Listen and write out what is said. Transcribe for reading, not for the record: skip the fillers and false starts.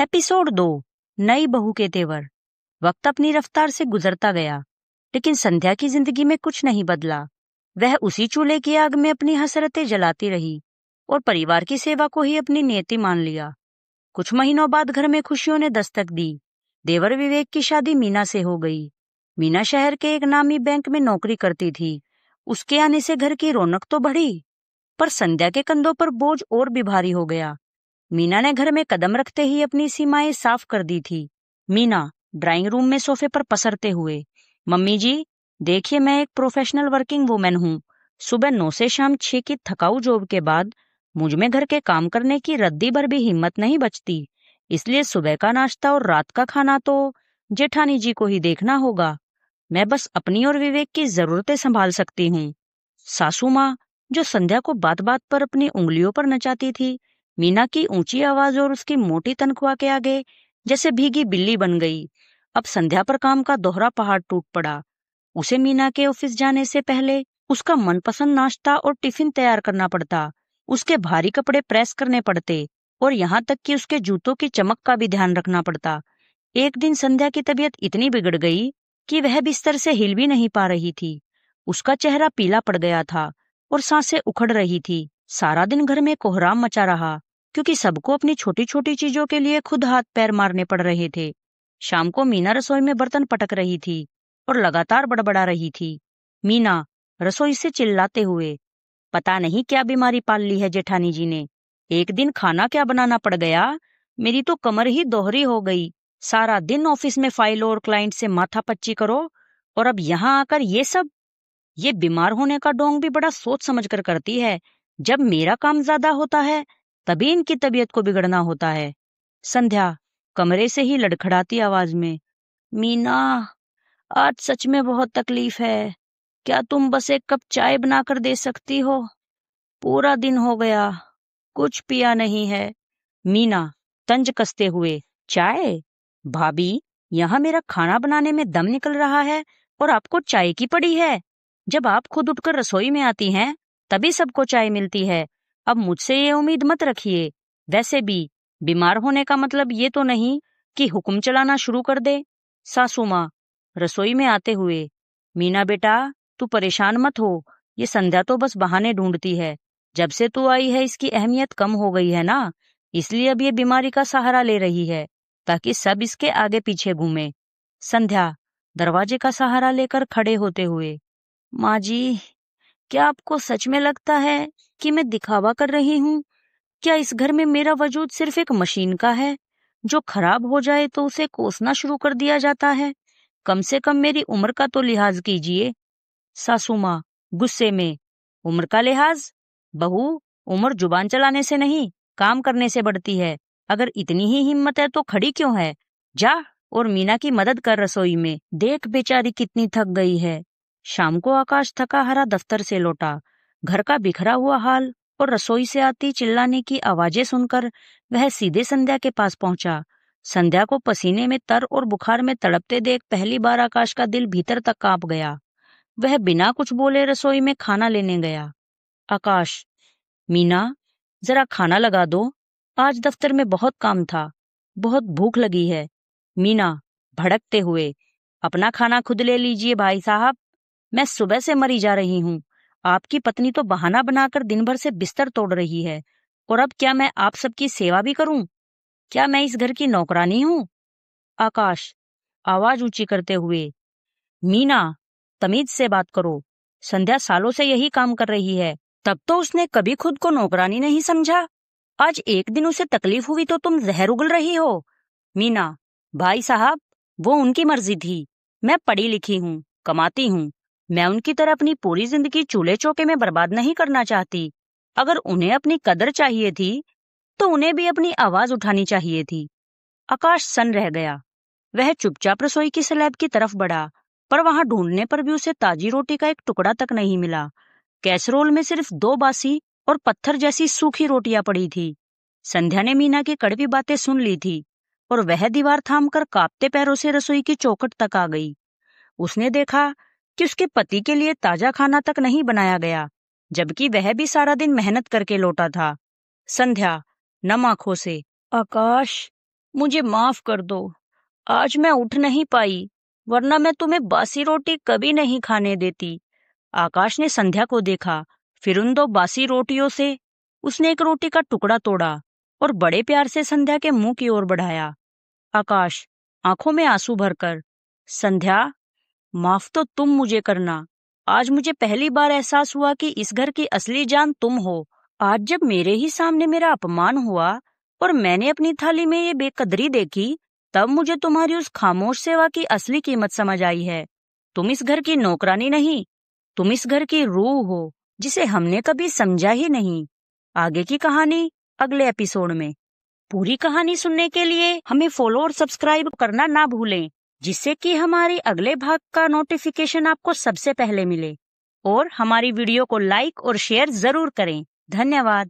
Episode 2। नई बहू के तेवर। वक्त अपनी रफ्तार से गुजरता गया, लेकिन संध्या की जिंदगी में कुछ नहीं बदला। वह उसी चूल्हे की आग में अपनी हसरतें जलाती रही और परिवार की सेवा को ही अपनी नियति मान लिया। कुछ महीनों बाद घर में खुशियों ने दस्तक दी। देवर विवेक की शादी मीना से हो गई। मीना शहर के एक नामी बैंक में नौकरी करती थी। उसके आने से घर की रौनक तो बढ़ी, पर संध्या के कंधों पर बोझ और भी भारी हो गया। मीना ने घर में कदम रखते ही अपनी सीमाएं साफ कर दी थी। मीना ड्राइंग रूम में सोफे पर पसरते हुए, मम्मी जी देखिए, मैं एक प्रोफेशनल वर्किंग वुमेन हूँ। सुबह 9 से शाम 6 की थकाऊ जॉब के बाद मुझ में घर के काम करने की रद्दी भर भी हिम्मत नहीं बचती। इसलिए सुबह का नाश्ता और रात का खाना तो जेठानी जी को ही देखना होगा। मैं बस अपनी और विवेक की जरूरतें संभाल सकती हूँ। सासू माँ, जो संध्या को बात बात पर अपनी उंगलियों पर नचाती थी, मीना की ऊंची आवाज और उसकी मोटी तनख्वाह के आगे जैसे भीगी बिल्ली बन गई। अब संध्या पर काम का दोहरा पहाड़ टूट पड़ा। उसे मीना के ऑफिस जाने से पहले उसका मनपसंद नाश्ता और टिफिन तैयार करना पड़ता, उसके भारी कपड़े प्रेस करने पड़ते और यहाँ तक कि उसके जूतों की चमक का भी ध्यान रखना पड़ता। एक दिन संध्या की तबीयत इतनी बिगड़ गई कि वह बिस्तर से हिल भी नहीं पा रही थी। उसका चेहरा पीला पड़ गया था और सांसें उखड़ रही थी। सारा दिन घर में कोहराम मचा रहा, क्योंकि सबको अपनी छोटी छोटी चीजों के लिए खुद हाथ पैर मारने पड़ रहे थे। शाम को मीना रसोई में बर्तन पटक रही थी और लगातार बड़बड़ा रही थी। मीना रसोई से चिल्लाते हुए, पता नहीं क्या बीमारी पाल ली है जेठानी जी ने। एक दिन खाना क्या बनाना पड़ गया, मेरी तो कमर ही दोहरी हो गई। सारा दिन ऑफिस में फाइलों और क्लाइंट से माथापच्ची करो और अब यहाँ आकर ये सब। ये बीमार होने का ढोंग भी बड़ा सोच समझ कर करती है। जब मेरा काम ज्यादा होता है तभी इनकी तबीयत को बिगड़ना होता है। संध्या कमरे से ही लड़खड़ाती आवाज में, मीना आज सच में बहुत तकलीफ है। क्या तुम बस एक कप चाय बनाकर दे सकती हो? पूरा दिन हो गया, कुछ पिया नहीं है। मीना तंज कसते हुए, चाय? भाभी, यहाँ मेरा खाना बनाने में दम निकल रहा है और आपको चाय की पड़ी है। जब आप खुद उठकर रसोई में आती हैं तभी सबको चाय मिलती है। अब मुझसे ये उम्मीद मत रखिए। वैसे भी बीमार होने का मतलब ये तो नहीं कि हुक्म चलाना शुरू कर दे। सासू माँ रसोई में आते हुए, मीना बेटा तू परेशान मत हो, ये संध्या तो बस बहाने ढूंढती है। जब से तू आई है इसकी अहमियत कम हो गई है ना, इसलिए अब ये बीमारी का सहारा ले रही है ताकि सब इसके आगे पीछे घूमे। संध्या दरवाजे का सहारा लेकर खड़े होते हुए, माँ जी क्या आपको सच में लगता है कि मैं दिखावा कर रही हूँ? क्या इस घर में मेरा वजूद सिर्फ एक मशीन का है जो खराब हो जाए तो उसे कोसना शुरू कर दिया जाता है? कम से कम मेरी उम्र का तो लिहाज कीजिए। सासू माँ गुस्से में, उम्र का लिहाज? बहू, उम्र जुबान चलाने से नहीं काम करने से बढ़ती है। अगर इतनी ही हिम्मत है तो खड़ी क्यों है? जा और मीना की मदद कर रसोई में। देख बेचारी कितनी थक गई है। शाम को आकाश थका हारा दफ्तर से लौटा। घर का बिखरा हुआ हाल और रसोई से आती चिल्लाने की आवाजें सुनकर वह सीधे संध्या के पास पहुंचा। संध्या को पसीने में तर और बुखार में तड़पते देख पहली बार आकाश का दिल भीतर तक कांप गया। वह बिना कुछ बोले रसोई में खाना लेने गया। आकाश, मीना जरा खाना लगा दो, आज दफ्तर में बहुत काम था, बहुत भूख लगी है। मीना भड़कते हुए, अपना खाना खुद ले लीजिए भाई साहब, मैं सुबह से मरी जा रही हूँ। आपकी पत्नी तो बहाना बनाकर दिन भर से बिस्तर तोड़ रही है, और अब क्या मैं आप सबकी सेवा भी करूं? क्या मैं इस घर की नौकरानी हूँ? आकाश आवाज ऊंची करते हुए, मीना तमीज से बात करो। संध्या सालों से यही काम कर रही है, तब तो उसने कभी खुद को नौकरानी नहीं समझा। आज एक दिन उसे तकलीफ हुई तो तुम जहर उगल रही हो। मीना, भाई साहब वो उनकी मर्जी थी। मैं पढ़ी लिखी हूँ, कमाती हूँ। मैं उनकी तरह अपनी पूरी जिंदगी चूल्हे चौके में बर्बाद नहीं करना चाहती। अगर उन्हें अपनी कदर चाहिए थी तो उन्हें भी अपनी आवाज उठानी चाहिए थी। आकाश सन्न रह गया। वह चुपचाप रसोई की स्लैब की तरफ बढ़ा, पर वहां ढूंढने पर भी उसे ताजी रोटी का एक टुकड़ा तक नहीं मिला। कैसरोल में सिर्फ 2 बासी और पत्थर जैसी सूखी रोटियां पड़ी थी। संध्या ने मीना की कड़वी बातें सुन ली थी और वह दीवार थामकर कांपते पैरों से रसोई की चौखट तक आ गई। उसने देखा कि उसके पति के लिए ताजा खाना तक नहीं बनाया गया, जबकि वह भी सारा दिन मेहनत करके लौटा था। संध्या नम आंखों से, आकाश मुझे माफ कर दो। आज मैं उठ नहीं पाई, वरना मैं तुम्हें बासी रोटी कभी नहीं खाने देती। आकाश ने संध्या को देखा, फिर उन दो बासी रोटियों से उसने एक रोटी का टुकड़ा तोड़ा और बड़े प्यार से संध्या के मुंह की ओर बढ़ाया। आकाश आंखों में आंसू भरकर, संध्या, माफ तो तुम मुझे करना। आज मुझे पहली बार एहसास हुआ कि इस घर की असली जान तुम हो। आज जब मेरे ही सामने मेरा अपमान हुआ और मैंने अपनी थाली में ये बेकदरी देखी, तब मुझे तुम्हारी उस खामोश सेवा की असली कीमत समझ आई है। तुम इस घर की नौकरानी नहीं, तुम इस घर की रूह हो, जिसे हमने कभी समझा ही नहीं। आगे की कहानी अगले एपिसोड में। पूरी कहानी सुनने के लिए हमें फॉलो और सब्सक्राइब करना ना भूलें, जिससे कि हमारी अगले भाग का नोटिफिकेशन आपको सबसे पहले मिले। और हमारी वीडियो को लाइक और शेयर जरूर करें। धन्यवाद।